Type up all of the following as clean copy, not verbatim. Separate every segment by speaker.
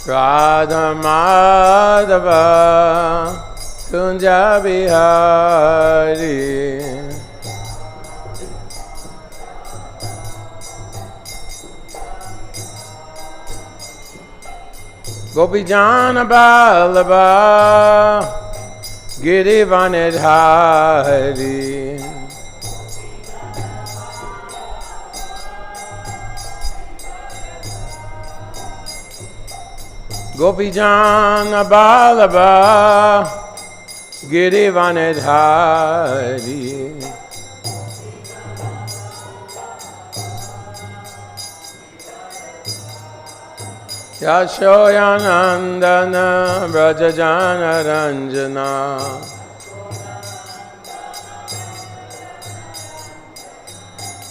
Speaker 1: Radha Madhava Kunja Bihari Gopijana Ballabha Girivanidhari Gopijana Ballabha Girivanidhari Yashoyanandana Brajajana Ranjana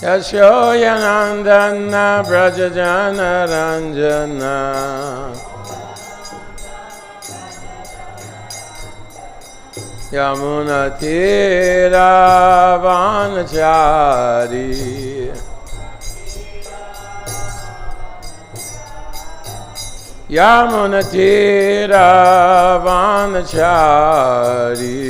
Speaker 1: Yashoyanandana Brajajana Ranjana Yamuna Tira Vanachari Yamuna Tira Vanachari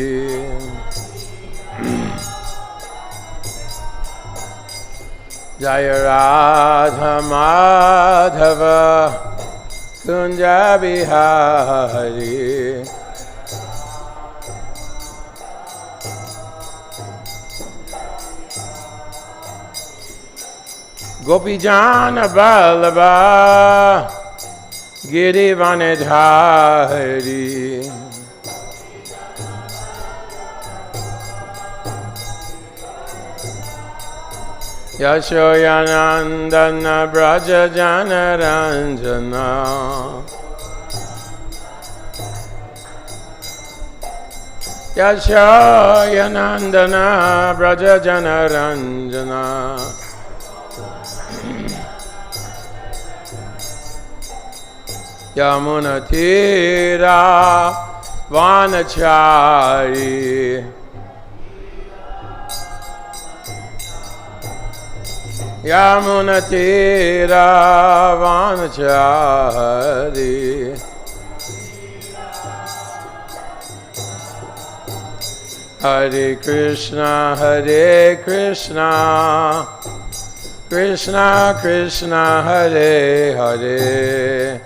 Speaker 1: Jaya Radha Madhava Kunja Bihari Gopijana Ballabha Girivanidhari Yashoyanandana Brajajana Ranjana Yashoyanandana Brajajana Ranjana Yamuna Tira Vanachari Yamuna Tira Vanachari Hare Krishna Hare Krishna Krishna Krishna Hare Hare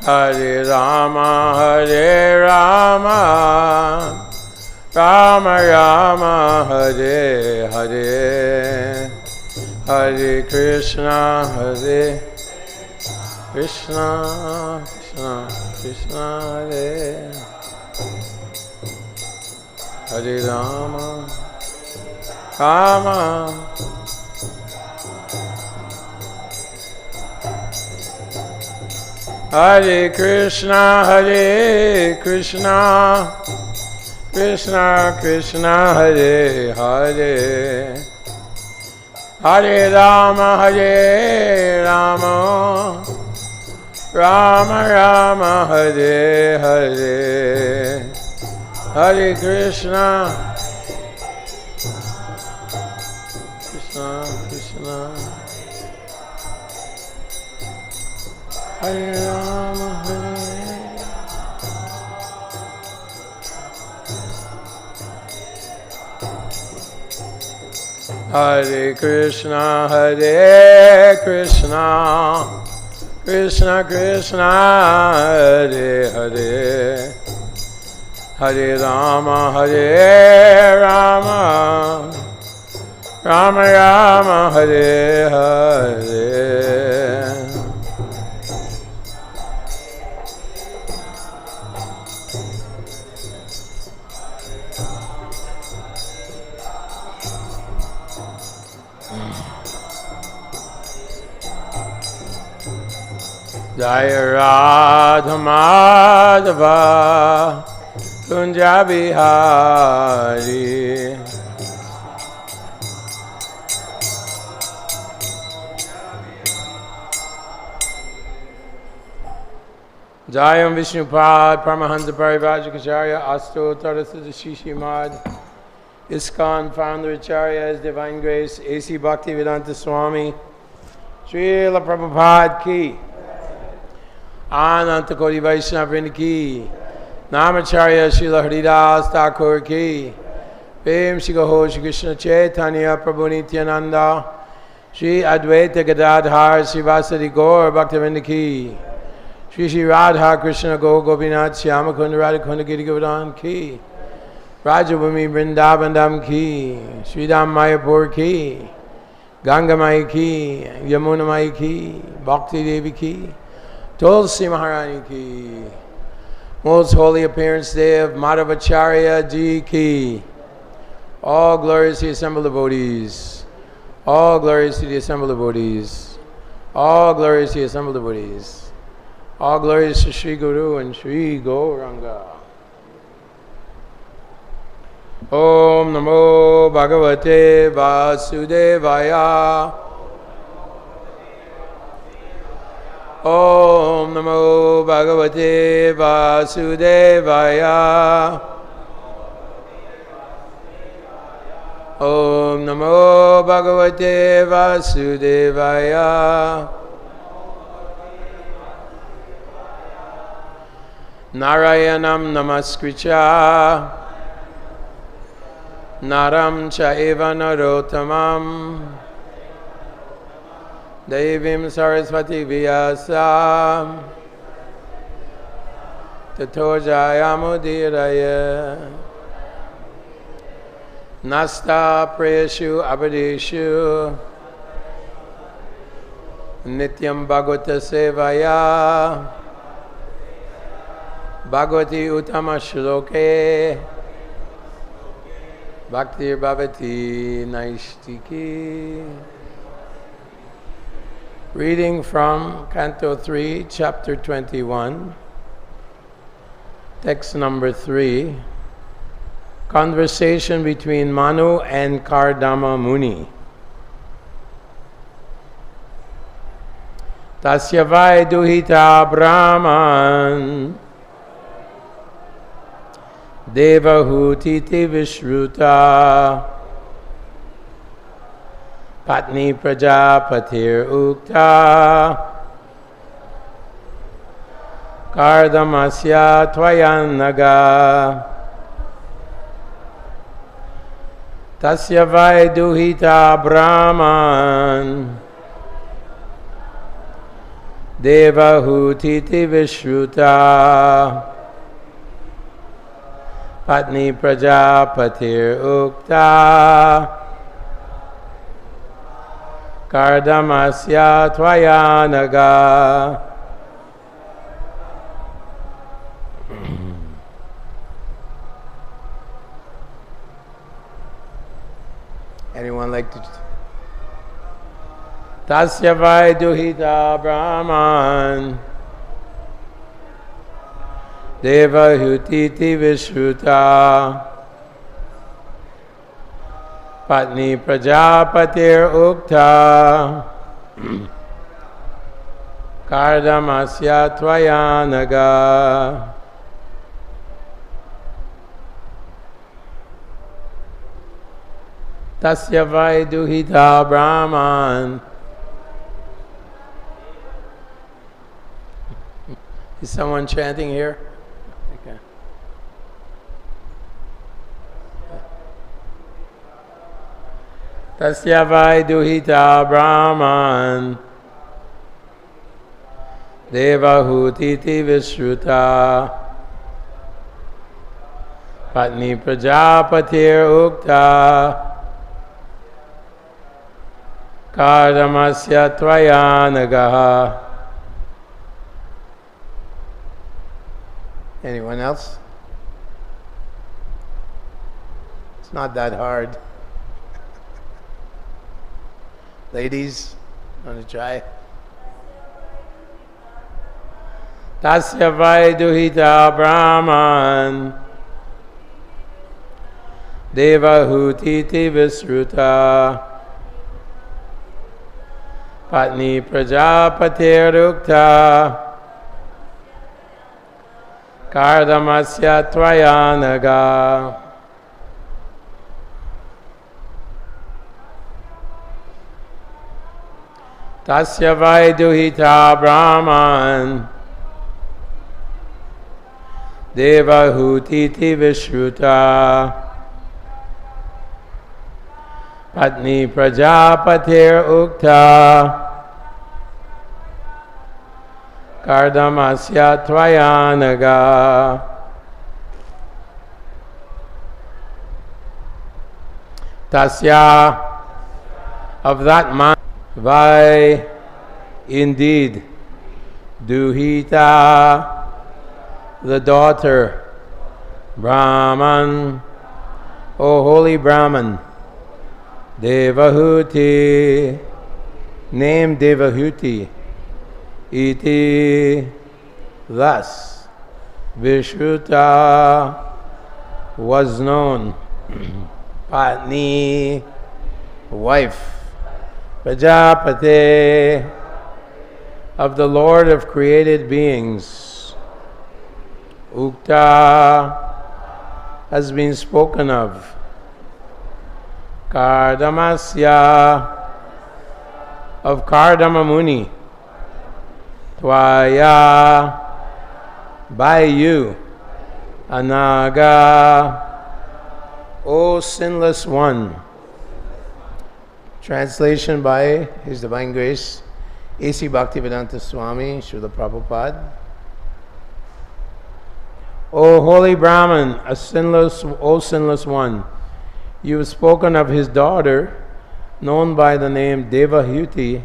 Speaker 1: Hare Rama Hare Rama Rama Rama Hare Hare Hare Krishna Hare Krishna Krishna Krishna Hare Hare Rama Rama Hare Krishna Krishna Krishna Hare Hare Hare Rama Rama Rama Hare Hare Hare Krishna Krishna Krishna Hare Rama Hare Krishna Krishna Krishna Hare Hare Hare Rama Rama Rama Hare Hare Jaya Radha Madhava Kunja Bihari Jayam Vishnupad Paramahansa Parivajikacharya Asto Tarasada Shishimad ISKCON Founder Acharya His Divine Grace A.C. Bhaktivedanta Swami Srila Prabhupada Ki Ananta Koti Vaishnava Vrinda ki, Namacharya Srila Haridas Thakur ki, Prem Shri Gaho Shri Krishna Chaitanya Prabhu Nityananda, Shri Advaita Gadadhar Shri Vasadi Gaur Bhaktivinoda ki, Shri Shri Radha Krishna Go Gopinath Shyama Kunda Radha Kunda Giri Govardhan ki, Rajabhumi Vrindavandam ki, Shri Dham Mayapur ki, Ganga Mai ki, Yamuna Mai ki, Bhakti Devi ki, Tulsi Maharani ki, Most Holy Appearance Day of Madhavacharya Ji ki. All glories to the assembled devotees. All glories to the assembled devotees. All glories to the assembled devotees. All glories to Sri Guru and Sri Gauranga. Om Namo Bhagavate Vasudevaya. Om Namo Bhagavate Vasudevaya. Om Namo Bhagavate Vasudevaya. Narayanam Namaskritya Naram Chaiva Narottamam Devim Saraswati Vyasa Tato Jayamudiraya Nasta Prayeshu Abadeshu Nityam Bhagavata Sevaya Bhagavati Uttama Shloke Bhaktir Bhavati Naishtiki. Reading from Canto 3, Chapter 21, Text number 3, Conversation between Manu and Kardama Muni. Tasya vai duhitā brahman devahūtīti viśrutā patnī prajāpater uktā kardamasya tvayānagha tasya vai duhitā brahman devahūtīti viśrutā patnī prajāpater uktā kardamasya tvayānagha. Anyone like to? Tasya vai duhitā brahman devahūtīti viśrutā patnī prajāpater uktā kardamasya tvayānagha. Tasya vai duhitā brahman. Is someone chanting here? Okay. Tasya vai duhitā brahman devahūtīti viśrutā patnī prajāpater uktā kardamasya tvayānagha. Anyone else? It's not that hard. Ladies, want to try? Tasya vai duhitā brahman devahūtīti viśrutā patnī prajāpater uktā kardamasya tvayānagha. Tasya vai duhitā brahman devahūtīti viśrutā, patnī prajāpateḥ uktā, kardamasya tvayānagha. Tasya, of that man, vai, indeed, duhitā, the daughter, brahman, O holy Brahman, devahūti, named Devahūti, iti, thus, viśrutā, was known, patnī, wife, prajāpateḥ, of the Lord of created beings, uktā, has been spoken of, kardamasya, of Kardama Muni, tvayā, by you, anagha, O sinless one. Translation by His Divine Grace, A.C. Bhaktivedanta Swami, Srila Prabhupada. O holy Brahman, O sinless one, you have spoken of his daughter, known by the name Devahūti,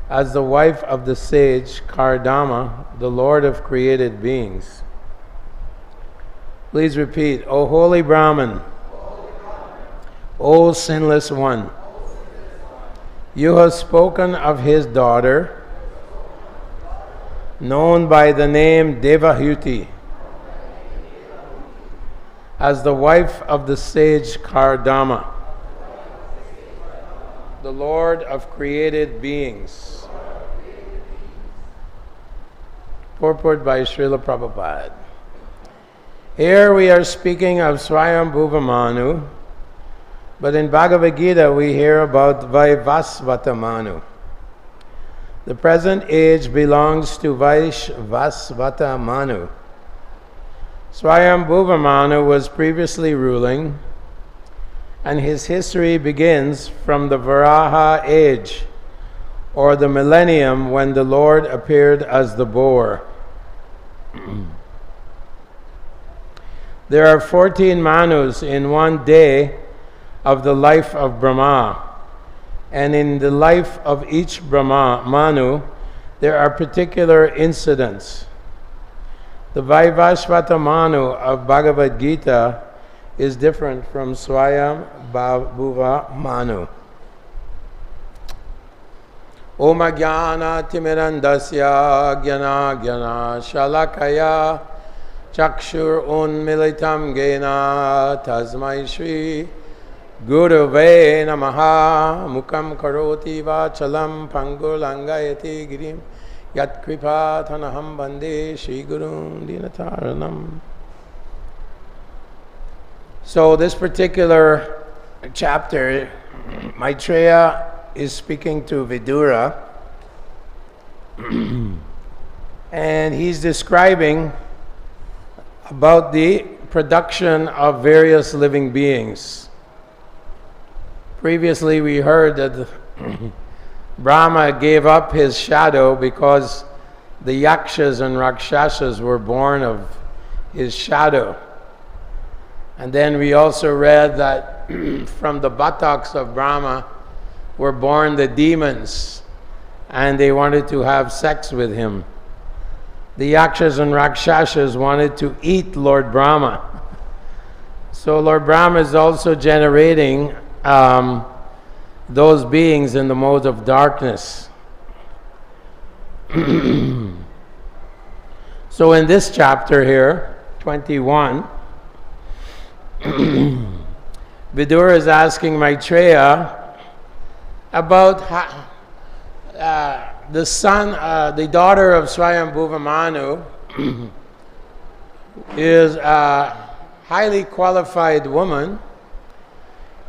Speaker 1: as the wife of the sage Kardama, the Lord of created beings. Please repeat, O holy Brahman, O sinless one, you have spoken of his daughter, known by the name Devahūti, as the wife of the sage Kardama, the Lord of created beings. Purport by Srila Prabhupada. Here we are speaking of Svāyambhuva Manu, but in Bhagavad-gītā we hear about Vaivasvata Manu. The present age belongs to Vaivasvata Manu. Svāyambhuva Manu was previously ruling, and his history begins from the Varāha age, or the millennium, when the Lord appeared as the boar. There are 14 Manus in one day of the life of Brahmā, and in the life of each Manu there are particular incidents. The Vaivasvata Manu of Bhagavad-gītā is different from Svāyambhuva Manu. Om Ajnana Timirandasya Jnana Jnana Shalakaya Chakshur Unmilitam Gena Tasmai Shri Gurave Namaha. Mukam Karoti Vachalam Pangulangayati Girim Yat Kripatanaham Bande Shri Gurum Dinataranam. So this particular chapter, Maitreya is speaking to Vidura, and he's describing about the production of various living beings. Previously we heard that Brahma gave up his shadow because the yakshas and rakshasas were born of his shadow. And then we also read that from the buttocks of Brahma were born the demons, and they wanted to have sex with him. The yakshas and rakshasas wanted to eat Lord Brahma. So Lord Brahma is also generating those beings in the mode of darkness. So in this chapter here, 21, Vidura is asking Maitreya about the son, the daughter of Svāyambhuva Manu is a highly qualified woman,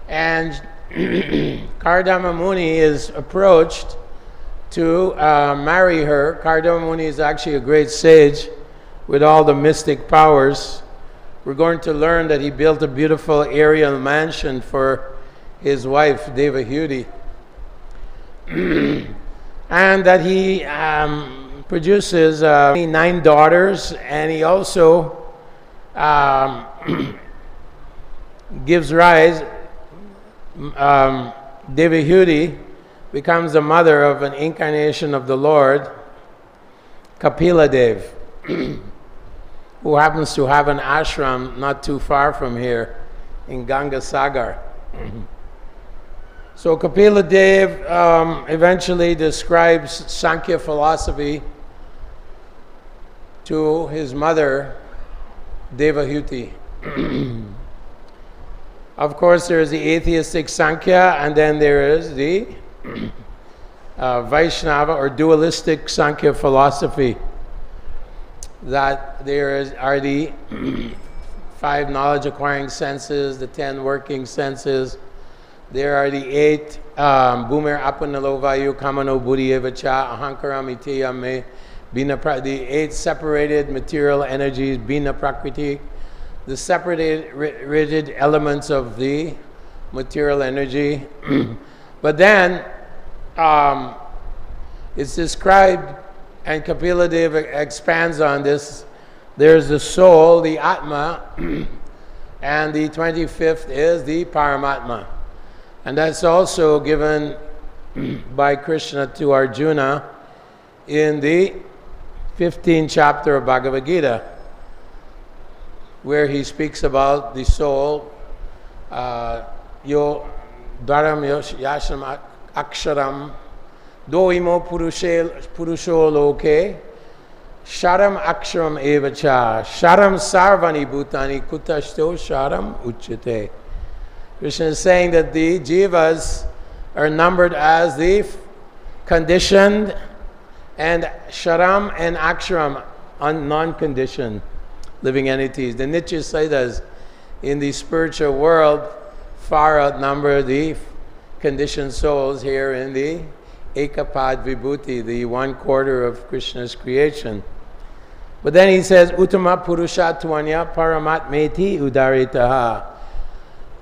Speaker 1: and Kardama Muni is approached to marry her. Kardama Muni is actually a great sage with all the mystic powers. We're going to learn that he built a beautiful aerial mansion for his wife, Devahūti. And that he produces 9 daughters, and he also gives rise, Devahūti becomes the mother of an incarnation of the Lord, Kapila, who happens to have an ashram not too far from here in Ganga Sagar. So Kapila eventually describes Sankhya philosophy to his mother, Devahūti. Of course, there is the atheistic Sankhya, and then there is the Vaishnava or dualistic Sankhya philosophy. That are the 5 knowledge-acquiring senses, the 10 working senses. There are the 8 Bhumir Apanalo Vayu Kamano Buddhi Evacha Ahankaram Itiyame the 8 separated material energies, Bina Prakriti, the separated rigid elements of the material energy. But then it's described, and Kapila Deva expands on this. There's the soul, the Atma, and the 25th is the Paramatma. And that's also given by Krishna to Arjuna in the 15th chapter of Bhagavad-gītā, where he speaks about the soul, yo dharam yasham aksharam doimo purusho loke sharam aksharam evacha sharam sarvani bhutani kutashto sharam uchyate. Krishna is saying that the jivas are numbered as the conditioned, and sharam and aksharam, non-conditioned living entities. The Nitya Saitas in the spiritual world far outnumber the conditioned souls here in the Ekapad Vibhuti, the 1/4 of Krishna's creation. But then he says, Uttama Purusha Tvanya Paramatmeti Udaritaha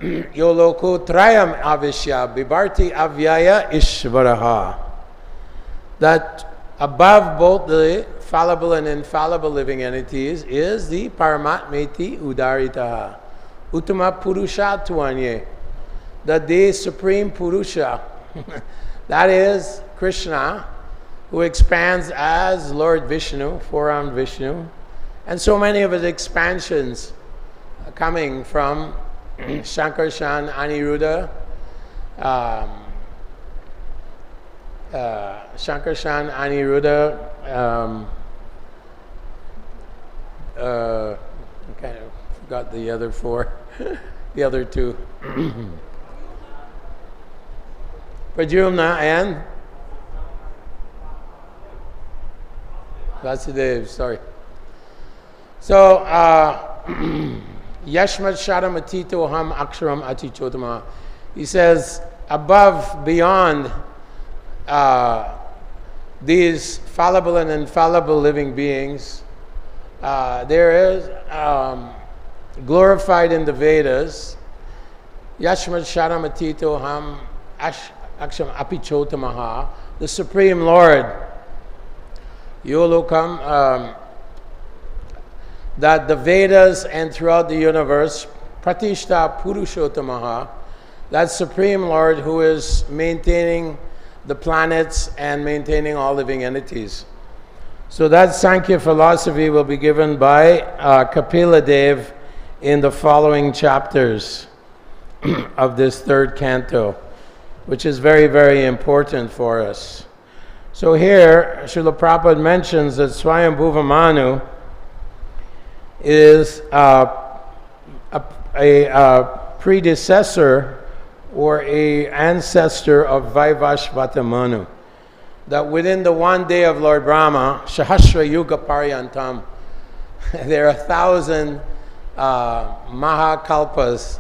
Speaker 1: Yoloko Trayam Avishya Bibharti Avyaya Ishvaraha. That above both the fallible and infallible living entities is the Paramatmeti Udaritaha. Uttama Purusha Tvanya. That the Supreme Purusha, that is Krishna, who expands as Lord Vishnu, four-armed Vishnu, and so many of his expansions coming from Shankarshan, Aniruddha, Shankarshan, Aniruddha, I kind of forgot the other 4, the other 2. Pradyumna and Vasudev, sorry. So, Yashmat Sharam Atito Ham Aksharam Atichotama. He says, above, beyond these fallible and infallible living beings, there is glorified in the Vedas, Yashmat Sharam Atito Ham Aksharam Apichotamaha, the Supreme Lord. Yolokam, that the Vedas and throughout the universe, Pratishta Purushottamaha, that Supreme Lord who is maintaining the planets and maintaining all living entities. So that Sankhya philosophy will be given by Kapila Dev in the following chapters of this 3rd canto, which is very, very important for us. So here, Srila Prabhupada mentions that Svāyambhuva Manu is a predecessor or a ancestor of Vaivasvata Manu. That within the one day of Lord Brahma, Sahasra Yuga Paryantam, there are 1,000 Mahakalpas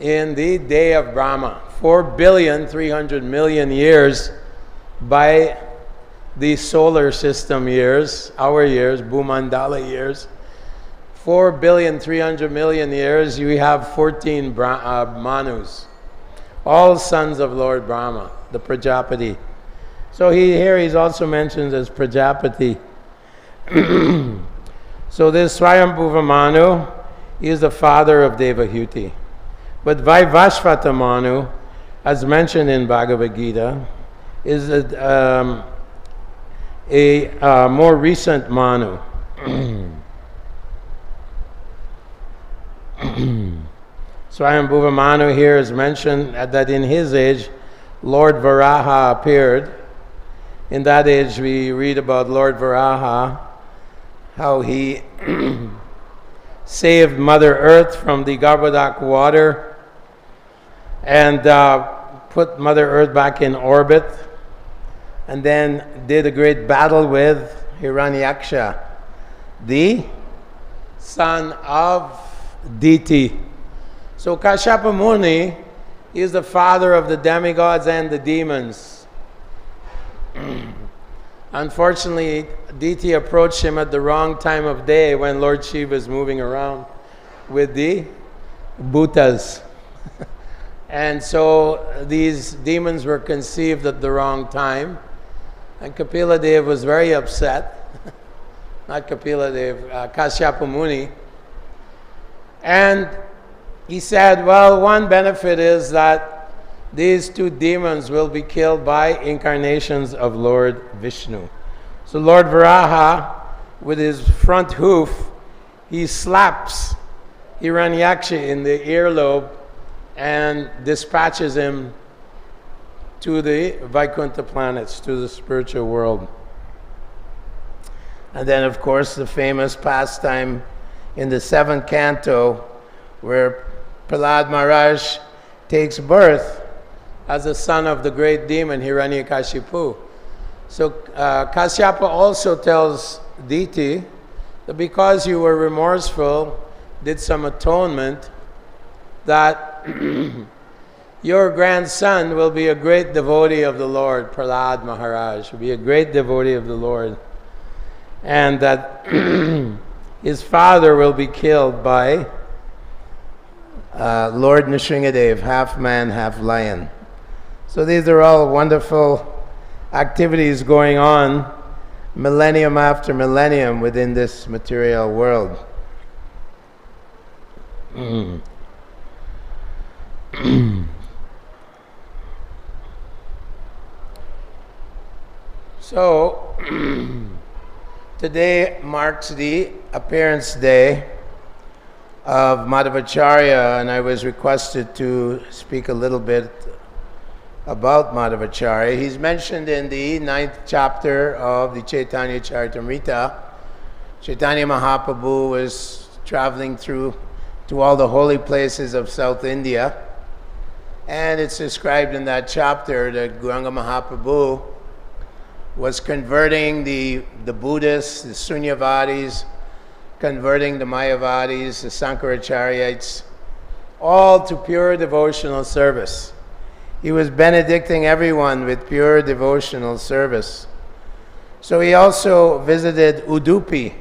Speaker 1: in the day of Brahma, 4,300,000,000 years by the solar system years, our years, Bhumandala years, 4,300,000,000 years, you have 14 Manus, all sons of Lord Brahma, the Prajāpati. So he's also mentioned as Prajāpati. So this Svāyambhuva Manu is the father of Devahūti. But Vaivasvata Manu, as mentioned in Bhagavad-gītā, is a more recent Manu. Svāyambhuva Manu here is mentioned that in his age, Lord Varāha appeared. In that age, we read about Lord Varāha, how he saved Mother Earth from the Garbhodak water and put Mother Earth back in orbit, and then did a great battle with Hiranyaksha, the son of Diti. So Kashyapa Muni is the father of the demigods and the demons. Unfortunately, Diti approached him at the wrong time of day when Lord Shiva was moving around with the bhutas. And so these demons were conceived at the wrong time. And Kapila Dev was very upset. Not Kapila Dev, Kashyapa Muni. And he said, well, one benefit is that these two demons will be killed by incarnations of Lord Vishnu. So Lord Varāha, with his front hoof, he slaps Hiranyaksha in the earlobe and dispatches him to the Vaikuntha planets, to the spiritual world. And then, of course, the famous pastime in the 7th canto, where Prahlad Maharaj takes birth as the son of the great demon Hiranyakashipu. So Kashyapa also tells Diti that because you were remorseful, did some atonement, that your grandson will be a great devotee of the Lord. Prahlad Maharaj will be a great devotee of the Lord, and that his father will be killed by Lord Nrsingadev, half man, half lion. So these are all wonderful activities going on millennium after millennium within this material world. So today marks the appearance day of Madhvacharya, and I was requested to speak a little bit about Madhvacharya. He's mentioned in the 9th chapter of the Chaitanya Charitamrita. Chaitanya Mahaprabhu was traveling through to all the holy places of South India, and it's described in that chapter that Gauranga Mahaprabhu was converting the Buddhists, the Sunyavadis, converting the Mayavadis, the Sankaracharyites, all to pure devotional service. He was benedicting everyone with pure devotional service. So he also visited Udupi,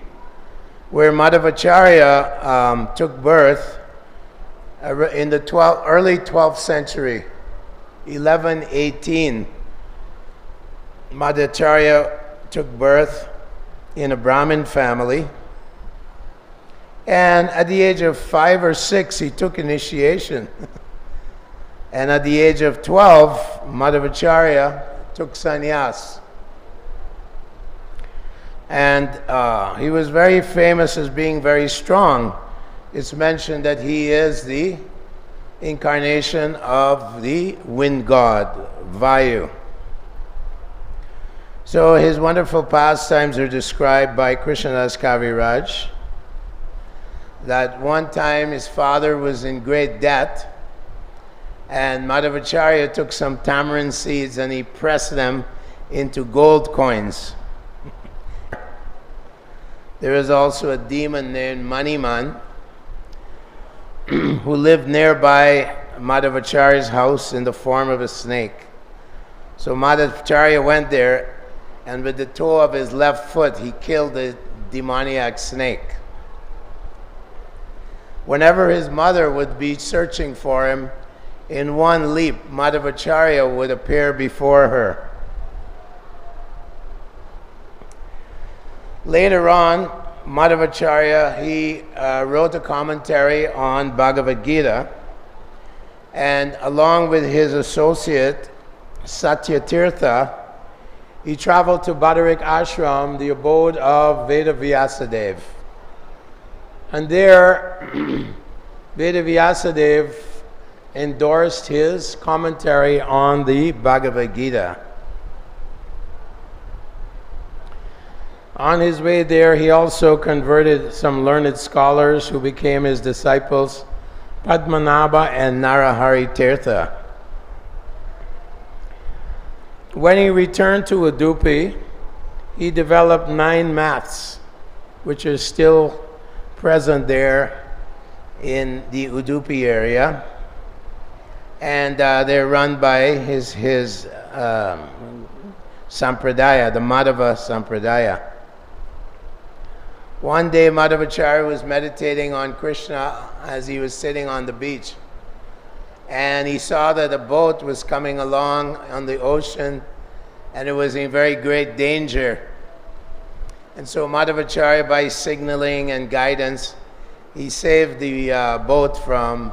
Speaker 1: where Madhvacharya took birth in the early 12th century, 1118. Madhvacharya took birth in a Brahmin family, and at the age of 5 or 6 he took initiation. And at the age of 12, Madhvacharya took sannyas. And he was very famous as being very strong. It's mentioned that he is the incarnation of the wind god, Vayu. So his wonderful pastimes are described by Krishnadas Kaviraj, that one time his father was in great debt, and Madhvacharya took some tamarind seeds and he pressed them into gold coins. There is also a demon named Maniman who lived nearby Madhvacharya's house in the form of a snake. So Madhvacharya went there and with the toe of his left foot he killed the demoniac snake. Whenever his mother would be searching for him, in one leap, Madhvacharya would appear before her. Later on, Madhvacharya, he wrote a commentary on Bhagavad-gītā, and along with his associate, Satyatirtha, he traveled to Badarik Ashram, the abode of Veda-Vyasadeva. And there, Veda-Vyasadeva endorsed his commentary on the Bhagavad-gītā. On his way there, he also converted some learned scholars who became his disciples, Padmanabha and Narahari Tirtha. When he returned to Udupi, he developed 9 maths, which are still present there in the Udupi area, and they're run by his sampradaya, the Madhava sampradaya. One day Madhvacharya was meditating on Krishna as he was sitting on the beach, and he saw that a boat was coming along on the ocean and it was in very great danger. And so Madhvacharya, by signaling and guidance, he saved the boat from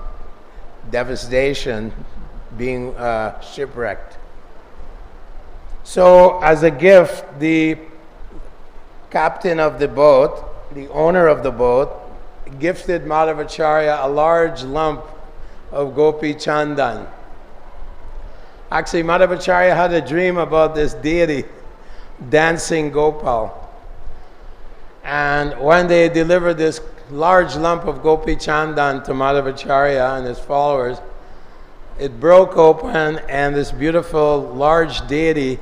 Speaker 1: devastation, being shipwrecked. So as a gift, the captain of the boat, the owner of the boat, gifted Madhvacharya a large lump of gopi chandan. Actually, Madhvacharya had a dream about this deity, dancing Gopal. And when they delivered this large lump of gopi chandan to Madhvacharya and his followers, it broke open and this beautiful large deity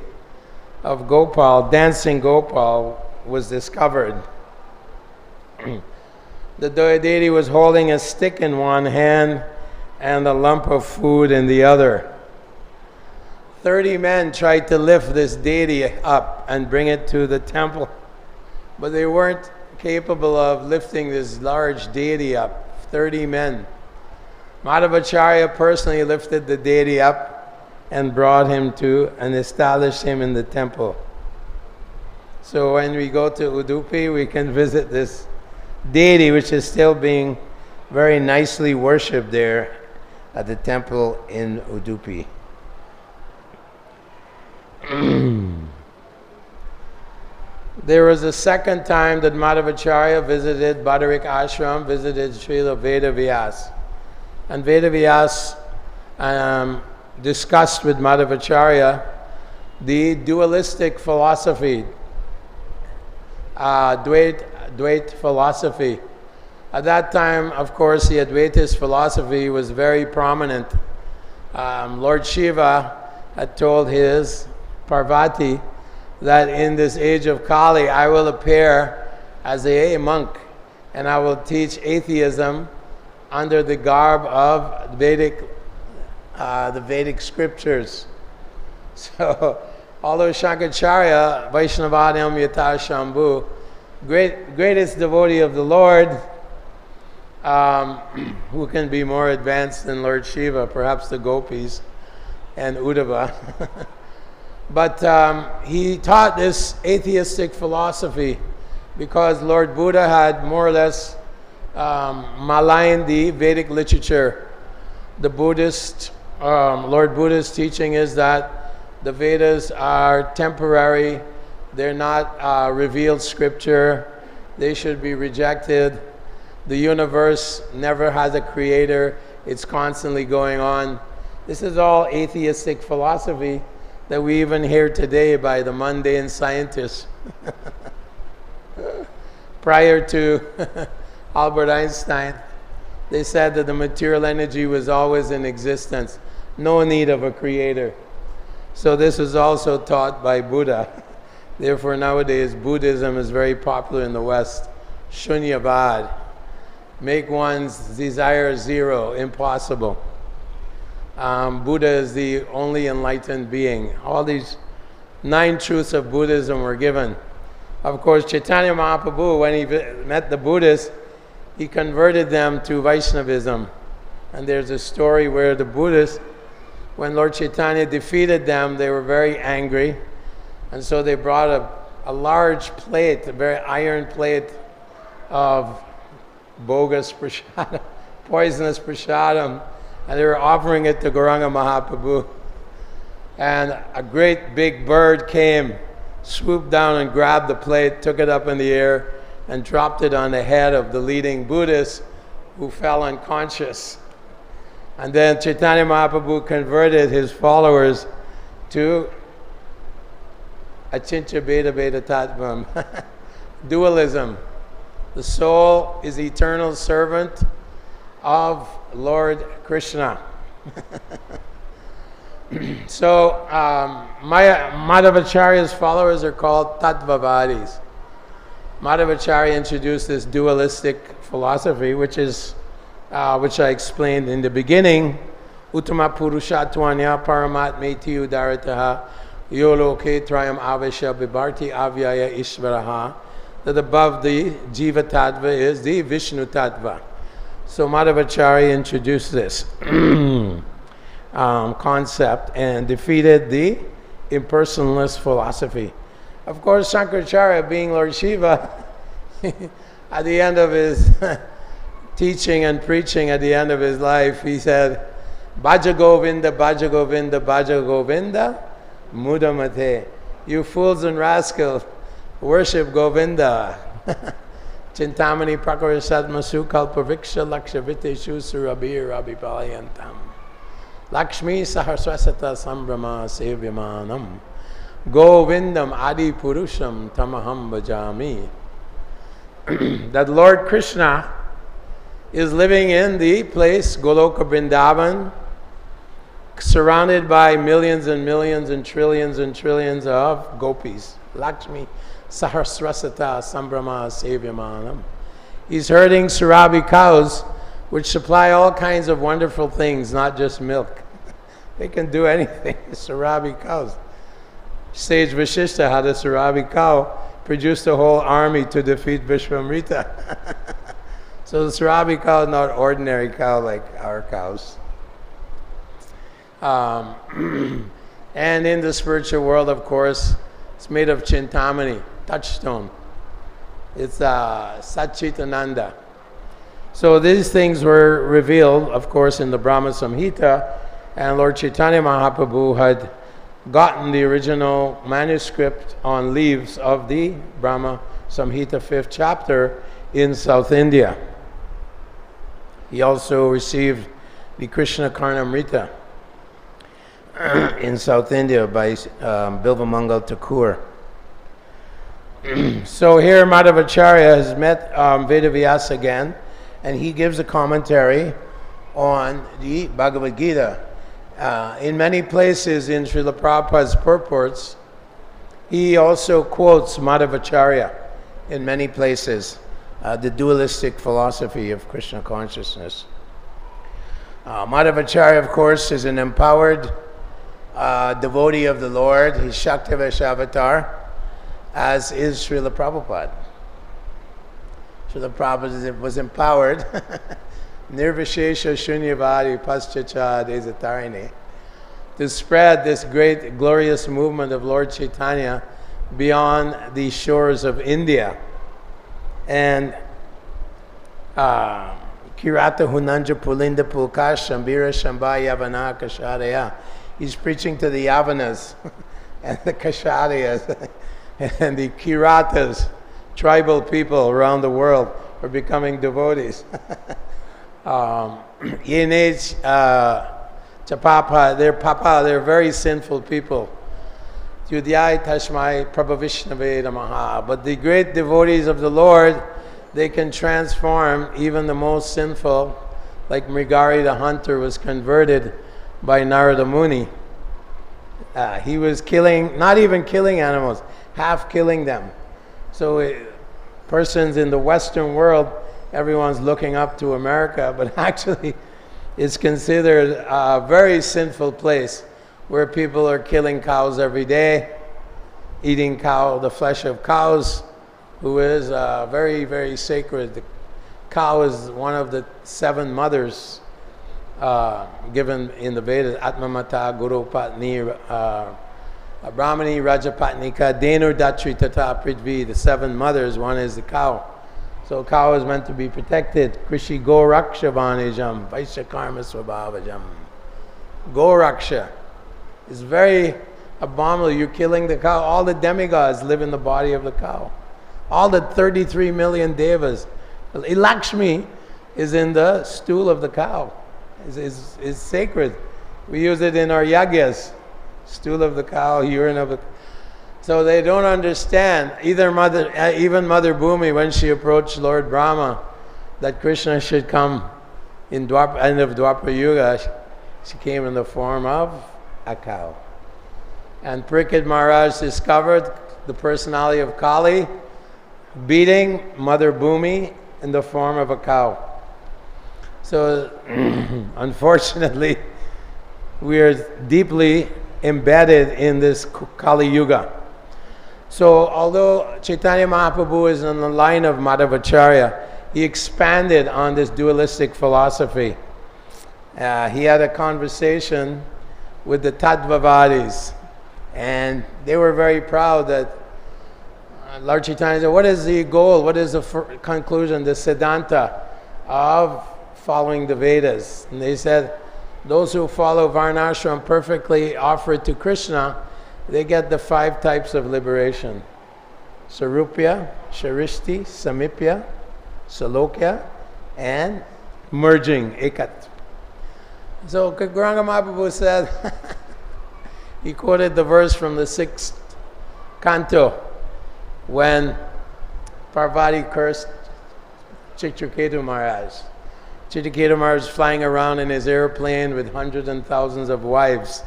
Speaker 1: of Gopal, dancing Gopal, was discovered. The deity was holding a stick in one hand and a lump of food in the other. 30 men tried to lift this deity up and bring it to the temple, but they weren't capable of lifting this large deity up. 30 men. Madhvacharya personally lifted the deity up and brought him to and established him in the temple. So when we go to Udupi, we can visit this deity, which is still being very nicely worshipped there at the temple in Udupi. There was a second time that Madhvacharya visited Badarik Ashram, visited Srila Vedavyas. And Vedavyas discussed with Madhvacharya the dualistic philosophy, Dvait philosophy. At that time, of course, the Advaitist philosophy was very prominent. Lord Shiva had told his Parvati that in this age of Kali, I will appear as a monk and I will teach atheism under the garb of the Vedic scriptures. So, although Shankaracharya, Vaishnavadam Yata Shambhu, greatest devotee of the Lord, who can be more advanced than Lord Shiva, perhaps the gopis and Uddhava. But he taught this atheistic philosophy because Lord Buddha had more or less maligned the Vedic literature. The Buddhist, Lord Buddha's teaching is that the Vedas are temporary, they're not revealed scripture, they should be rejected. The universe never has a creator, it's constantly going on. This is all atheistic philosophy that we even hear today by the mundane scientists. Prior to Albert Einstein, they said that the material energy was always in existence, no need of a creator. So this is also taught by Buddha. Therefore nowadays Buddhism is very popular in the West. Shunyavad. Make one's desire zero, impossible. Buddha is the only enlightened being. All these 9 truths of Buddhism were given. Of course, Chaitanya Mahaprabhu, when he met the Buddhists, he converted them to Vaishnavism. And there's a story where the Buddhists, when Lord Chaitanya defeated them, they were very angry. And so they brought a large plate, a very iron plate of bogus prasadam, poisonous prasadam, and they were offering it to Gauranga Mahaprabhu. And a great big bird came, swooped down and grabbed the plate, took it up in the air, and dropped it on the head of the leading Buddhist, who fell unconscious. And then Chaitanya Mahaprabhu converted his followers to Achintya Bheda Bheda Tattvam, dualism. The soul is the eternal servant of Lord Krishna. So Madhavacharya's followers are called Tattvavadis. Madhavacharya introduced this dualistic philosophy, which I explained in the beginning. Uttama Purushatvanya Paramatmeti Udarataha Yoloke Trayam Avesha Vibharti Avyaya Ishvaraha. That above the Jiva Tattva is the Vishnu Tattva. So Madhavacharya introduced this concept and defeated the impersonalist philosophy. Of course, Shankaracharya, being Lord Shiva, at the end of his teaching and preaching, at the end of his life, he said, Bhaja Govinda, Bhaja Govinda, Bhaja Govinda, Mudamate. You fools and rascals, worship Govinda. Chintamani Prakarasatmasu Kalpaviksha Lakshaviteshu Surabhir Abhipalayantam. Lakshmi Sahasrasata Sambrahma Sevyamanam. Govindam Adi Purusham Tamaham Bhajami. That Lord Krishna is living in the place Goloka Vrindavan, surrounded by millions and millions and trillions of gopis. Lakshmi Sahasrasata Sambrahma Sevyamanam. He's herding Surabhi cows, which supply all kinds of wonderful things, not just milk. They can do anything, Surabhi cows. Sage Vashishta had a Surabhi cow, produced a whole army to defeat Vishwamrita. So the Surabhi cow is not an ordinary cow like our cows. And in the spiritual world, of course, it's made of Chintamani, touchstone. It's Satchitananda. So these things were revealed, of course, in the Brahma Samhita, and Lord Chaitanya Mahaprabhu had gotten the original manuscript on leaves of the Brahma Samhita 5th chapter in South India. He also received the Krishna Karnamrita in South India by Bilvamangal Thakur. So here Madhavacharya has met Vedavyasa again, and he gives a commentary on the Bhagavad-gītā. In many places in Srila Prabhupada's purports, he also quotes Madhavacharya in many places, the dualistic philosophy of Krishna consciousness. Madhavacharya, of course, is an empowered devotee of the Lord. He's Shaktivesh avatar, as is Srila Prabhupada. Srila Prabhupada was empowered Nirvishesha Shunyavadi Paschacha Desatarini to spread this great glorious movement of Lord Chaitanya beyond the shores of India. And Kirata Hunanja Pulinda Pulka Shambira Shamba Yavana Kasharaya. He's preaching to the Yavanas and the Kasharayas and the Kiratas, tribal people around the world, are becoming devotees. Yenage Chapapa, they're very sinful people. Yudhyai Tashmai Prabhavishnave Namaha. But the great devotees of the Lord, they can transform even the most sinful, like Mrigari the hunter was converted by Narada Muni. He was killing, not even killing animals, half killing them. So persons in the Western world, everyone's looking up to America, but actually it's considered a very sinful place where people are killing cows every day eating cow, the flesh of cows, who is very, very sacred. The cow is one of the 7 mothers given in the Vedas: Atmamata, Guru Patnī, Brahmani, Rajapatnika, Denu, Datri, Tata, Prithvi. The 7 mothers, one is the cow. So cow is meant to be protected. Krishi Goraksha Vanijam, Vaishya Karma Swabhavajam. Goraksha is very abominable. You're killing the cow. All the demigods live in the body of the cow. All the 33 million devas. Lakshmi is in the stool of the cow. Is sacred. We use it in our yagyas. Stool of the cow, urine of the... So they don't understand, even Mother Bhumi, when she approached Lord Brahma, that Krishna should come in end of Dwapara Yuga, she came in the form of a cow. And Parikshit Maharaj discovered the personality of Kali beating Mother Bhumi in the form of a cow. So, unfortunately, we are deeply embedded in this Kali Yuga. So, although Chaitanya Mahaprabhu is in the line of Madhvacharya, he expanded on this dualistic philosophy. He had a conversation with the Tattvavadis, and they were very proud that Lord Chaitanya said, what is the goal, what is the conclusion, the Siddhanta of following the Vedas? And they said, those who follow Varnashram perfectly offered to Krishna, they get the 5 types of liberation: Sarupya, Sharishti, Samipya, Salokya, and merging, Ekat. So Gauranga Mahaprabhu said, he quoted the verse from the 6th canto, when Parvati cursed Chitraketu Maharaj. Chitraketu Maharaj was flying around in his airplane with hundreds and thousands of wives.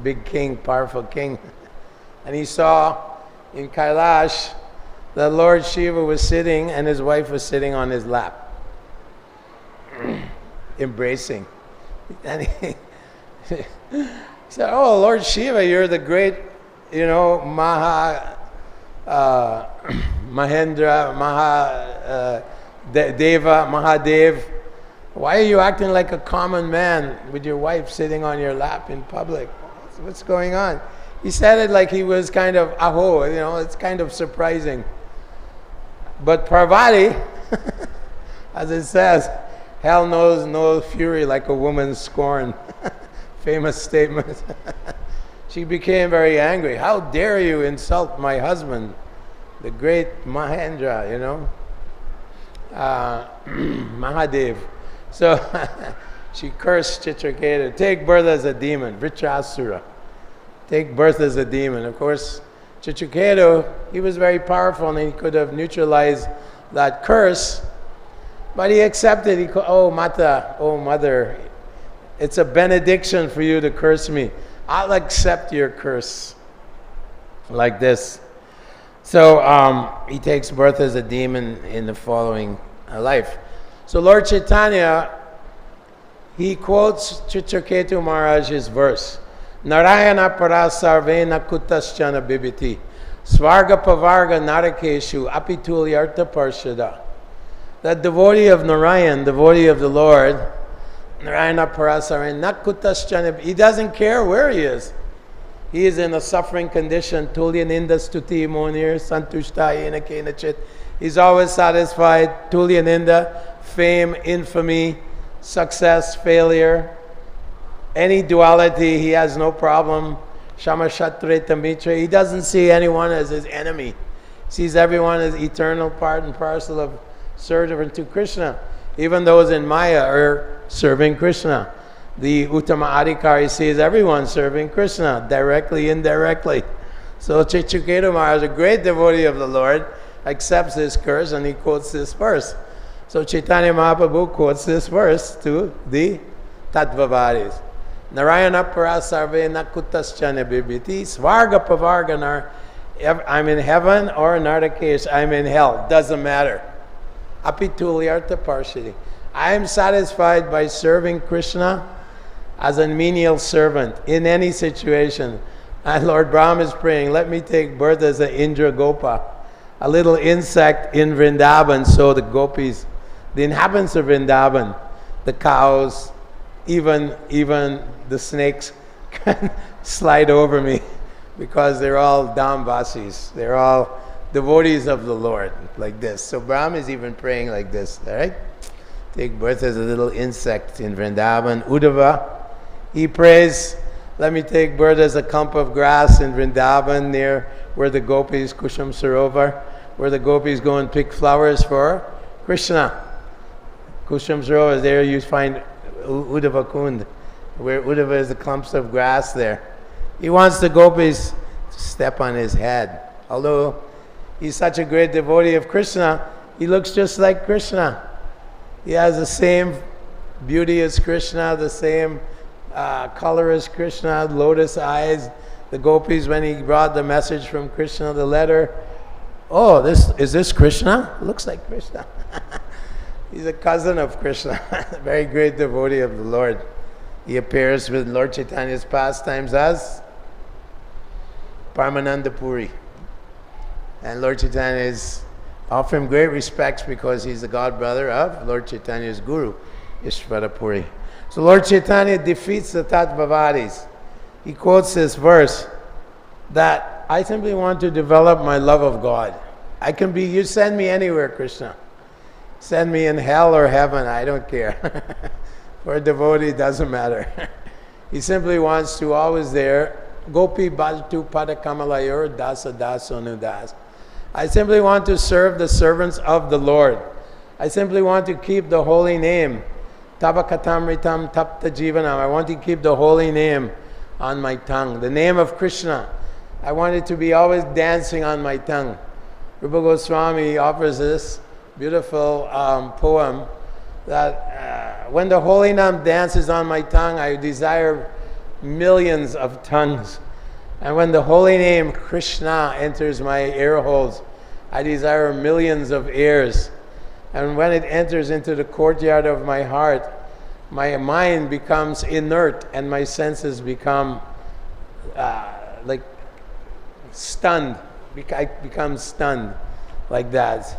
Speaker 1: Big king, powerful king. And he saw in Kailash that Lord Shiva was sitting and his wife was sitting on his lap, embracing. And he said, oh, Lord Shiva, you're the great, Deva, Mahadev. Why are you acting like a common man with your wife sitting on your lap in public? What's going on? He said it like he was kind of aho, it's kind of surprising. But Parvati, as it says, hell knows no fury like a woman's scorn. Famous statement. She became very angry. How dare you insult my husband, the great Mahendra, Mahadev. So she cursed Chitraketu, take birth as a demon, Vritrasura. Take birth as a demon. Of course, Chitraketu, he was very powerful and he could have neutralized that curse, but he accepted. Oh Mata, oh mother, it's a benediction for you to curse me. I'll accept your curse. Like this. So he takes birth as a demon in the following life. So Lord Chaitanya, he quotes Chitraketu Maharaj's verse. Narayana para sarvena kutaschana bibiti svarga pavarga narakeshu apitulyartha parshada. That devotee of Narayan, devotee of the Lord, Narayana para sarvena kutaschana, he doesn't care where he is. He is in a suffering condition. Tulya ninda stuti monir santushta yena kenachit. He's always satisfied. Tulya ninda, fame, infamy, success, failure. Any duality, he has no problem. Shama Shatreta Mitra, he doesn't see anyone as his enemy. He sees everyone as eternal part and parcel of servant to Krishna. Even those in Maya are serving Krishna. The Uttama Adhikari sees everyone serving Krishna, directly, indirectly. So Chitraketu Maharaj, a great devotee of the Lord, accepts this curse and he quotes this verse. So Chaitanya Mahaprabhu quotes this verse to the Tattvavadis. Narayana para sarve nakutaschana bibiti svarga pavarganar. I'm in heaven or Nardakesh, I'm in hell. Doesn't matter. Apitulyartha parshadi. I am satisfied by serving Krishna as a menial servant in any situation. And Lord Brahma is praying, let me take birth as an Indra Gopa, a little insect in Vrindavan, so the gopis, the inhabitants of Vrindavan, the cows, even the snakes can slide over me because they're all Dhamvasis. They're all devotees of the Lord, like this. So Brahma is even praying like this, all right? Take birth as a little insect in Vrindavan. Uddhava, he prays, let me take birth as a clump of grass in Vrindavan, near where the gopis, Kusham Sarovar, where the gopis go and pick flowers for Krishna. Kusham Sarovar, there you find Uddhava Kund, where Uddhava is the clumps of grass there. He wants the gopis to step on his head. Although he's such a great devotee of Krishna, he looks just like Krishna. He has the same beauty as Krishna, the same color as Krishna, lotus eyes. The gopis, when he brought the message from Krishna, the letter, oh, is this Krishna? Looks like Krishna. He's a cousin of Krishna, a very great devotee of the Lord. He appears with Lord Chaitanya's pastimes as Paramananda Puri. And Lord Chaitanya is offer him great respects because he's the god brother of Lord Chaitanya's guru, Ishvara Puri. So Lord Chaitanya defeats the Tattvavadis. He quotes this verse that I simply want to develop my love of God. I can be, you send me anywhere, Krishna. Send me in hell or heaven, I don't care. For a devotee, it doesn't matter. He simply wants to always there, Gopi Bhajtu Padakamalayur Dasa Dasonudas. I simply want to serve the servants of the Lord. I simply want to keep the holy name. Tavakatamritam tapta jivanam. I want to keep the holy name on my tongue. The name of Krishna. I want it to be always dancing on my tongue. Rupa Goswami offers this beautiful poem that when the holy name dances on my tongue, I desire millions of tongues. And when the holy name Krishna enters my ear holes, I desire millions of ears. And when it enters into the courtyard of my heart, my mind becomes inert and my senses become like stunned. I become stunned like that.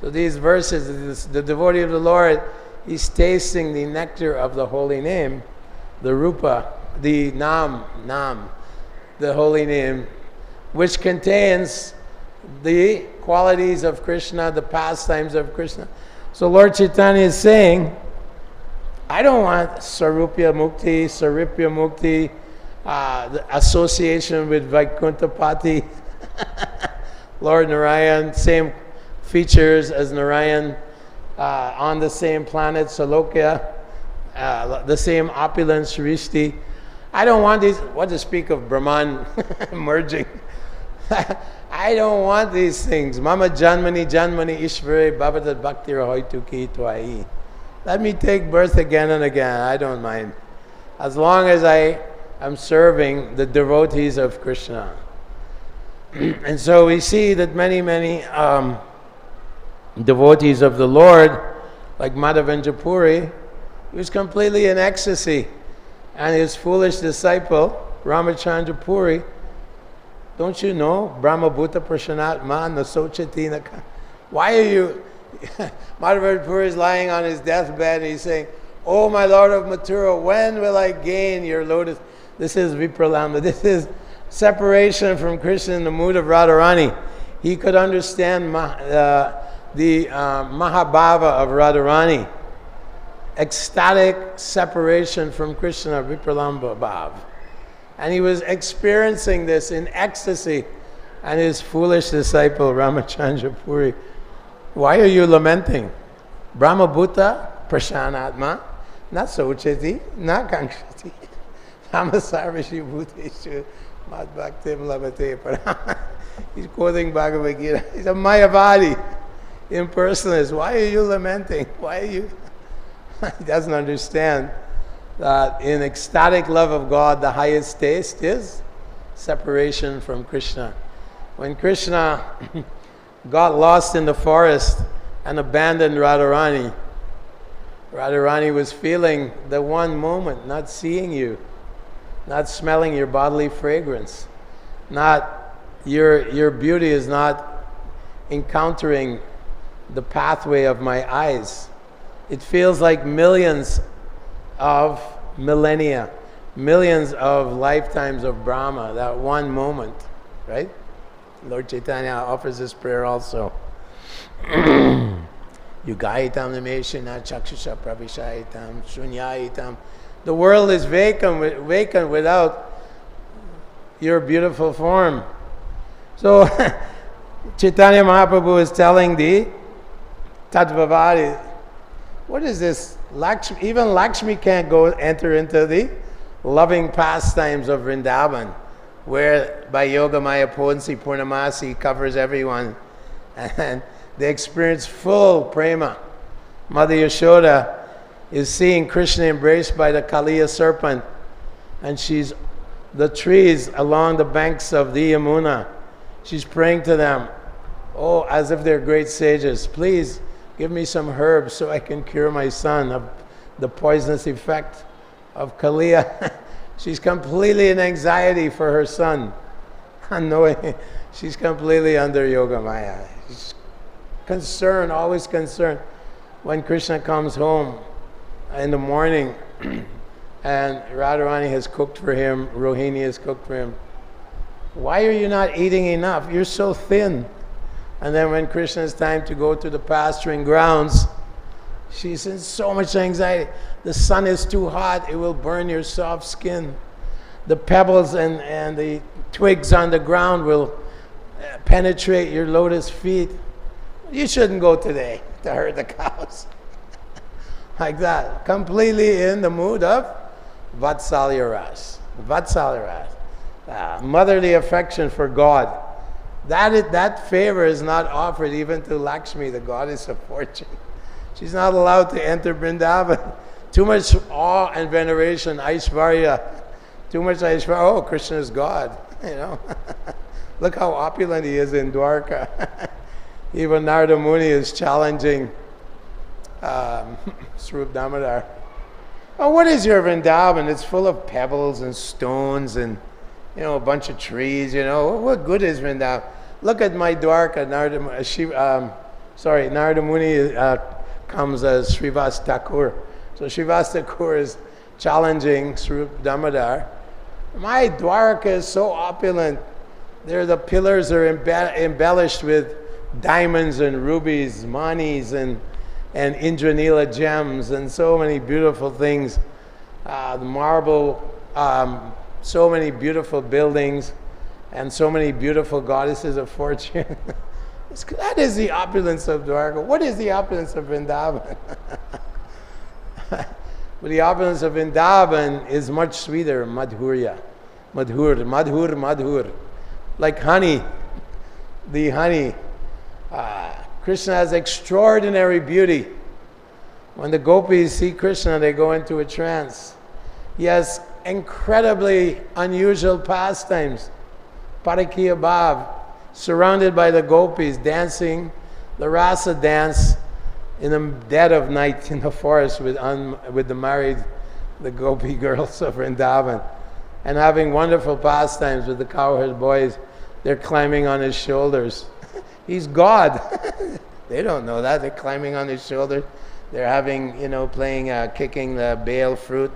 Speaker 1: So these verses, the devotee of the Lord, he's tasting the nectar of the holy name, the rupa, the nam, the holy name, which contains the qualities of Krishna, the pastimes of Krishna. So Lord Chaitanya is saying, I don't want Sarupya Mukti, the association with Vaikuntapati, Lord Narayan, same features as Narayan, on the same planet, Salokya, the same opulence, Srishti. I don't want these, what to speak of Brahman merging. I don't want these things. Mama Janmani Ishvare Bhavatat Bhakti Rahoituki Tvayā. Let me take birth again and again. I don't mind. As long as I am serving the devotees of Krishna. And so we see that many devotees of the Lord, like Madhavendra Puri, he was completely in ecstasy. And his foolish disciple, Ramachandra Puri, don't you know, Brahma Bhuta Prashanatma Nasochatina. Why are you, Madhavendra Puri is lying on his deathbed and he's saying, oh my Lord of Mathura, when will I gain your lotus? This is Vipralambha, this is separation from Krishna in the mood of Radharani. He could understand the Mahabhava of Radharani. Ecstatic separation from Krishna, Vipralambha Bhav. And he was experiencing this in ecstasy. And his foolish disciple, Ramachandra Puri, why are you lamenting? Brahma Bhuta Prashanatma, not Sochati, not Kankshati. Namasarvashi Bhuteshu Mad Bhaktim Labate Parama. He's quoting Bhagavad-gītā. He's a Mayavadi, impersonalist. Why are you lamenting? Why are you... He doesn't understand that in ecstatic love of God, the highest taste is separation from Krishna. When Krishna got lost in the forest and abandoned Radharani, Radharani was feeling the one moment, not seeing you, not smelling your bodily fragrance. not your beauty is not encountering the pathway of my eyes. It feels like millions of millennia, millions of lifetimes of Brahma, that one moment, right? Lord Chaitanya offers this prayer also. Yugaitam nameshana chakshusha pravishaitam shunyaitam. The world is vacant without your beautiful form. So Chaitanya Mahaprabhu is telling the Tattvavadi, what is this? Even Lakshmi can't enter into the loving pastimes of Vrindavan, where by Yoga Maya Potensi Purnamasi covers everyone, and they experience full prema. Mother Yashoda is seeing Krishna embraced by the Kaliya serpent, and she's the trees along the banks of the Yamuna. She's praying to them, oh, as if they're great sages, please give me some herbs so I can cure my son of the poisonous effect of Kaliya. She's completely in anxiety for her son. Unknowing, she's completely under Yoga Maya. She's concerned, always concerned. When Krishna comes home in the morning and Radharani has cooked for him, Rohini has cooked for him, why are you not eating enough? You're so thin. And then when Krishna's time to go to the pasturing grounds, she's in so much anxiety. The sun is too hot, it will burn your soft skin. The pebbles and the twigs on the ground will penetrate your lotus feet. You shouldn't go today to herd the cows. Like that. Completely in the mood of Vatsalya Ras. Vatsalya Ras. Motherly affection for God. That favor is not offered even to Lakshmi, the goddess of fortune. She's not allowed to enter Vrindavan. Too much awe and veneration, Aishvarya. Too much Aishvarya. Oh, Krishna is God. You know. Look how opulent he is in Dwarka. Even Narada Muni is challenging Swarup Damodar. Oh, what is your Vrindavan? It's full of pebbles and stones and, you know, a bunch of trees, you know. What good is Vrindavan? Look at my Dwarka. Narada Muni comes as Srivas Thakur. So Srivas Thakur is challenging Swarup Damodar. My Dwarka is so opulent. The pillars are embellished with diamonds and rubies, manis and Indranila gems and so many beautiful things. The marble, so many beautiful buildings and so many beautiful goddesses of fortune. That is the opulence of Dwarka. What is the opulence of Vrindavan? But the opulence of Vrindavan is much sweeter, madhurya. Madhur. Like honey, the honey. Krishna has extraordinary beauty. When the gopis see Krishna, they go into a trance. He has incredibly unusual pastimes. Parakiya Bhav, surrounded by the gopis, dancing the rasa dance in the dead of night in the forest with the gopi girls of Vrindavan, and having wonderful pastimes with the cowherd boys. They're climbing on his shoulders. He's God. They don't know that. They're climbing on his shoulders. They're having, playing, kicking the bale fruit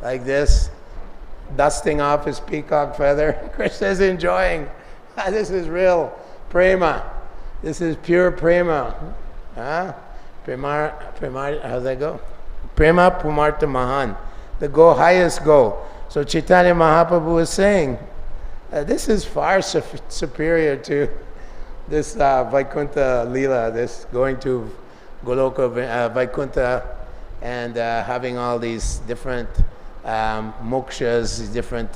Speaker 1: like this, dusting off his peacock feather. Krishna's enjoying. This is real prema. This is pure prema. Prema, how's that go? Prema pumarta mahan. The highest goal. So Chaitanya Mahaprabhu is saying, this is far superior to this Vaikuntha Leela, this going to Goloka Vaikuntha and having all these different mokshas, different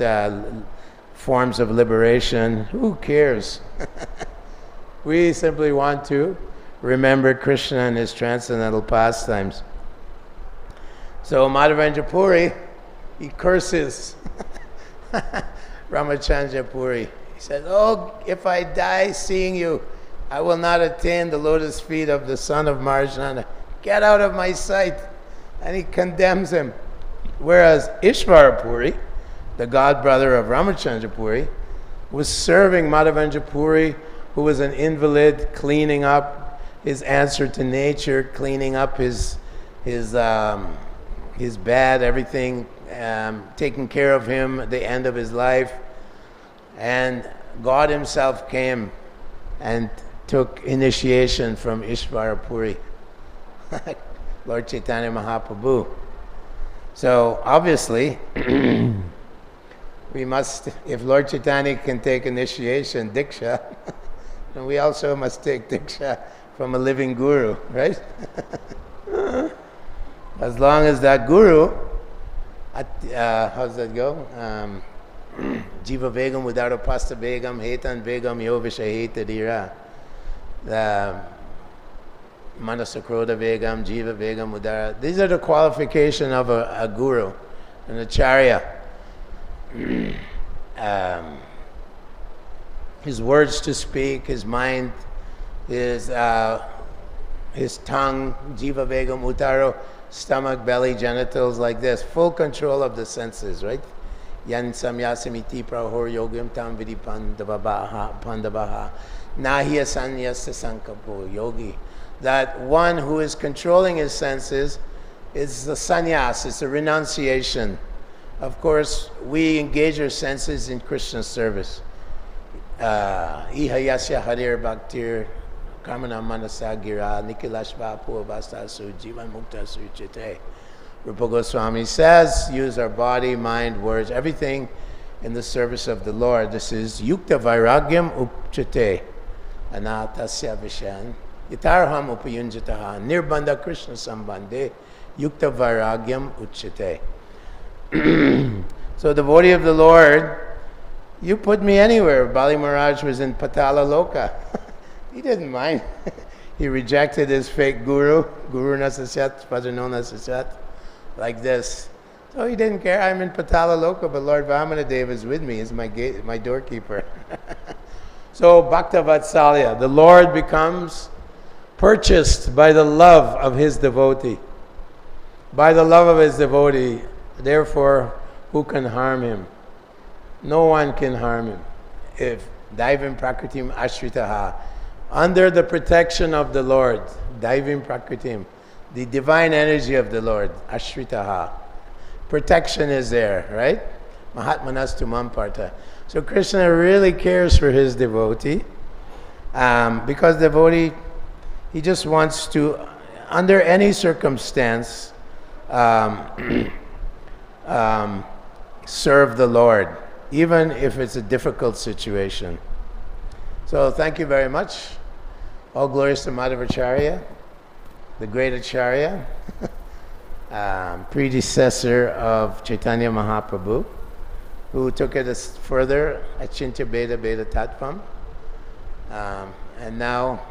Speaker 1: forms of liberation. Who cares? We simply want to remember Krishna and his transcendental pastimes. So Madhavendra Puri, he curses Ramachandra Puri. He says, oh, if I die seeing you, I will not attain the lotus feet of the son of Marjana. Get out of my sight. And he condemns him. Whereas Ishvara Puri, the god brother of Ramachandra Puri, was serving Madhavendra Puri, who was an invalid, cleaning up his answer to nature, cleaning up his bed, everything, taking care of him at the end of his life. And God himself came and took initiation from Ishvara Puri, Lord Chaitanya Mahaprabhu. So obviously, we must, if Lord Chaitanya can take initiation, Diksha, then we also must take Diksha from a living guru, right? As long as that guru, how's that go? Jiva Vegam without a pasta Vegam, Hetan Vegam Yovishaheta Dira. Manasakroda Vegam, Jiva Vegam Udara. These are the qualification of a guru, an acharya. His words to speak, his mind, his tongue, Jiva Vegam Utaro, stomach, belly, genitals, like this. Full control of the senses, right? Yan samyasamiti prahor yogam tam vidi pandabaha nahiya sanyasa sankapo yogi. That one who is controlling his senses is the sannyas, it's a renunciation. Of course, we engage our senses in Krishna's service. Ihayasya harir bhaktir kamana manasa gira nikilashva puavastasu jivan mukta suchite. Rupa Goswami says, use our body, mind, words, everything in the service of the Lord. This is yukta vairagyam upchate anatasya vishan yatarham upayunjataha nirbandha Krishna sambandhe yukta vairagyam uchate. So, devotee of the Lord, you put me anywhere. Bali Maharaj was in Patala Loka. He didn't mind. He rejected his fake guru, Guru Nasasyat, Padano Nasasyat, like this. So he didn't care. I'm in Patala Loka, but Lord Vamanadev is with me. He's my gate, my doorkeeper. So Bhakta Vatsalya, the Lord becomes purchased by the love of his devotee. By the love of his devotee. Therefore, who can harm him? No one can harm him. If Daivim Prakritim Ashritaha, under the protection of the Lord, Daivim Prakritim, the divine energy of the Lord, Ashritaha, protection is there, right? Mahatmanastu Mamparta. So Krishna really cares for his devotee, because devotee, he just wants to, under any circumstance, serve the Lord, even if it's a difficult situation. So thank you very much. All glories to Madhavacharya, the great Acharya, predecessor of Chaitanya Mahaprabhu, who took it further, Achintya Beda Beda Tattvam. And now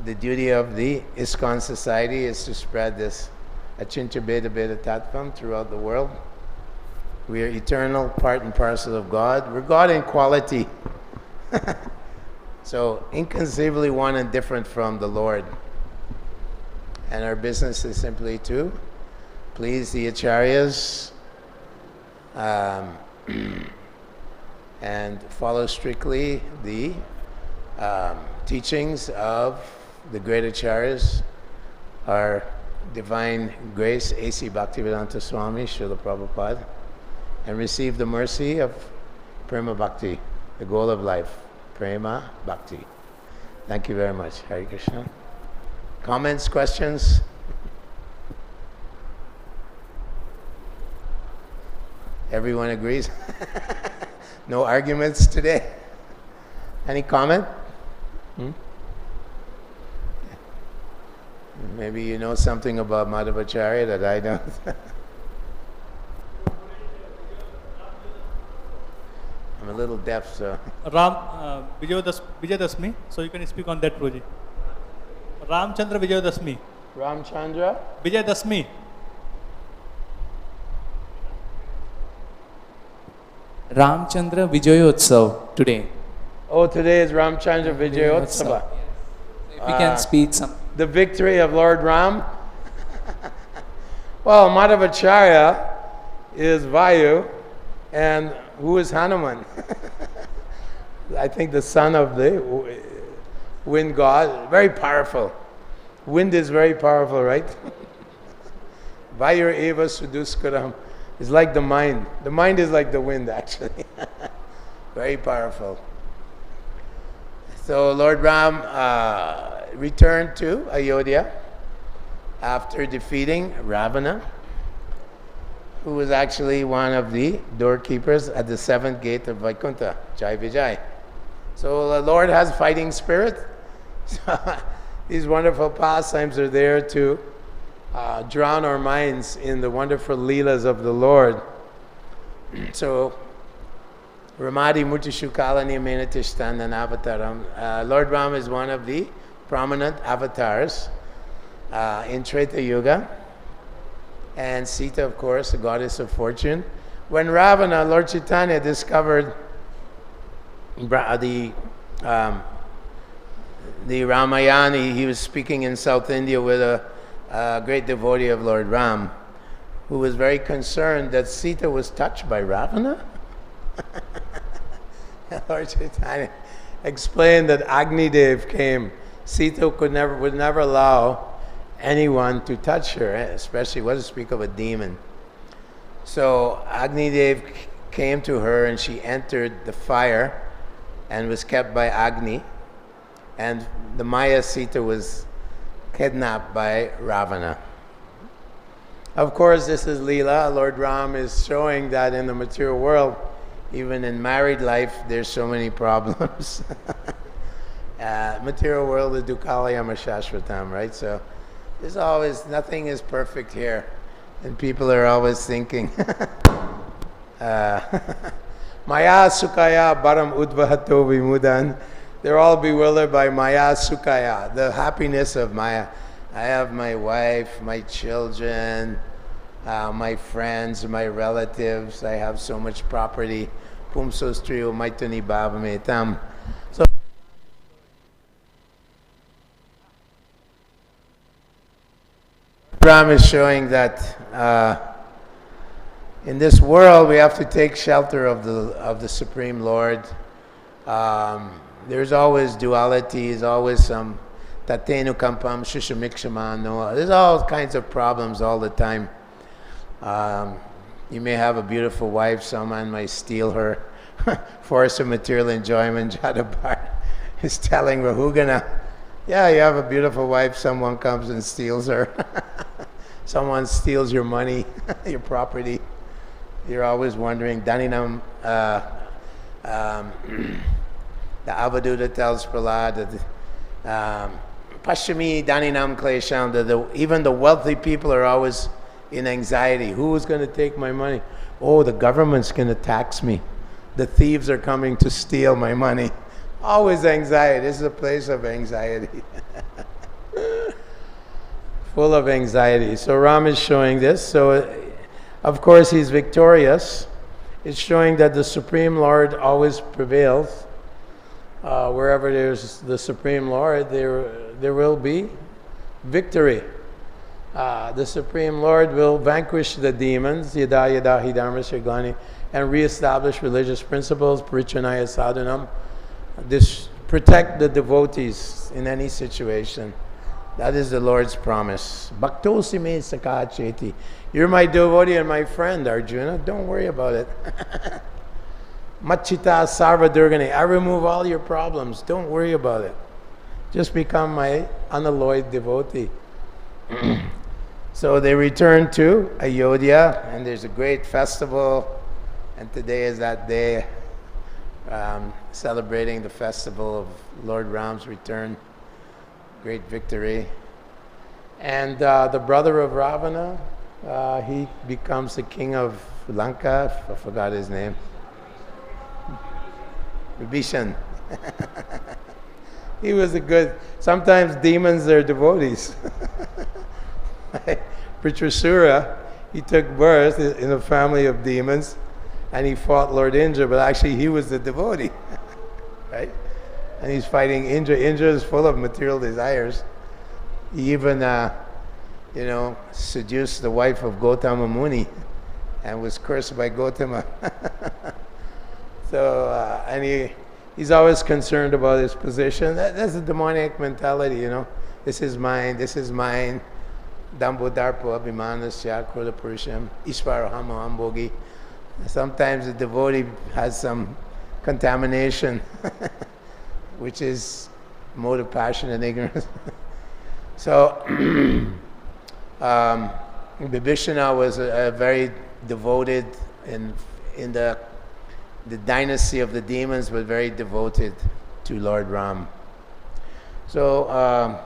Speaker 1: the duty of the ISKCON society is to spread this Achintya Beda Beda Tattvam throughout the world. We are eternal, part and parcel of God. We're God in quality. So inconceivably one and different from the Lord. And our business is simply to please the acharyas and follow strictly the teachings of the great acharyas, our divine grace, A.C. Bhaktivedanta Swami, Srila Prabhupada, and receive the mercy of Prema Bhakti, the goal of life, Prema Bhakti. Thank you very much. Hare Krishna. Comments, questions? Everyone agrees? No arguments today? Any comment? Maybe you know something about Madhavacharya that I don't. I'm a little deaf, so.
Speaker 2: Vijayadashmi, so you can speak on that, Prabhuji. Ramchandra Vijayadashmi.
Speaker 1: Ramchandra?
Speaker 2: Vijayadashmi.
Speaker 3: Ramchandra Vijayotsav today.
Speaker 1: Oh, today is Ramchandra Vijayotsava.
Speaker 3: If we can speak some.
Speaker 1: The victory of Lord Ram. Well, Madhavacharya is Vayu, and who is Hanuman? I think the son of the wind god, very powerful. Wind is very powerful, right? Vayur eva suduskaram. It's like the mind. The mind is like the wind, actually. Very powerful. So Lord Ram returned to Ayodhya after defeating Ravana, who was actually one of the doorkeepers at the 7th gate of Vaikuntha, Jai Vijay. So the Lord has fighting spirit. These wonderful pastimes are there to drown our minds in the wonderful leelas of the Lord. So, Ramadi Mutishukalani Menatishtandan Avataram. Lord Ram is one of the prominent avatars in Treta Yuga. And Sita, of course, the goddess of fortune. When Ravana, Lord Chaitanya, discovered the Ramayana, he was speaking in South India with a great devotee of Lord Ram, who was very concerned that Sita was touched by Ravana. Lord Chaitanya explained that Agni Dev came. Sita would never allow anyone to touch her, especially what to speak of a demon. So Agni Dev came to her and she entered the fire and was kept by Agni. And the Maya Sita was kidnapped by Ravana. Of course, this is Leela. Lord Ram is showing that in the material world, even in married life, there's so many problems. Material world is dukkhalayama shashvatam, right? So there's always, nothing is perfect here. And people are always thinking, Maya sukaya baram udvahato vimudan. They're all bewildered by Maya Sukaya, the happiness of Maya. I have my wife, my children, my friends, my relatives. I have so much property. Pumso striyo maitani bhavametam. So Ram is showing that in this world we have to take shelter of the Supreme Lord. There's always duality, there's always some tatenu kampam shushamikshama. There's all kinds of problems all the time. You may have a beautiful wife, someone might steal her for some material enjoyment. Jadabar is telling Rahugana, yeah, you have a beautiful wife, someone comes and steals her. Someone steals your money, your property. You're always wondering, Daninam, the Avaduta tells Prahlad that Pashami Daninam Klesham, that even the wealthy people are always in anxiety. Who is going to take my money? Oh, the government's going to tax me. The thieves are coming to steal my money. Always anxiety. This is a place of anxiety. Full of anxiety. So Ram is showing this. So, of course, he's victorious. It's showing that the Supreme Lord always prevails. Wherever there's the Supreme Lord, there will be victory. The Supreme Lord will vanquish the demons, yada yada hidharmasya glani, and reestablish religious principles, parichanaya sadhanam. Protect the devotees in any situation. That is the Lord's promise. Bhaktosi me sakacheti. You're my devotee and my friend, Arjuna. Don't worry about it. Machita sarva durgani. I remove all your problems. Don't worry about it. Just become my unalloyed devotee. So they return to Ayodhya, and there's a great festival. And today is that day, celebrating the festival of Lord Ram's return. Great victory. And the brother of Ravana, he becomes the king of Lanka. I forgot his name. Vibhishan. He was a good, sometimes demons are devotees. Pritrasura, he took birth in a family of demons and he fought Lord Indra, but actually he was the devotee. Right? And he's fighting Indra. Indra is full of material desires. He even, seduced the wife of Kardama Muni and was cursed by Gautama. So, and He's always concerned about his position. That's a demonic mentality, you know. This is mine, this is mine. Dambodharpo abhimanasya krodha purusham ishvaraham ambogi. Sometimes the devotee has some contamination, which is mode of passion and ignorance. So, Vibhishana was a very devoted, in the dynasty of the demons, was very devoted to Lord Ram. So,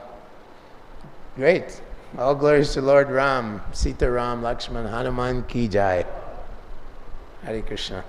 Speaker 1: great. All glories to Lord Ram, Sita Ram, Lakshman, Hanuman ki jai. Hare Krishna.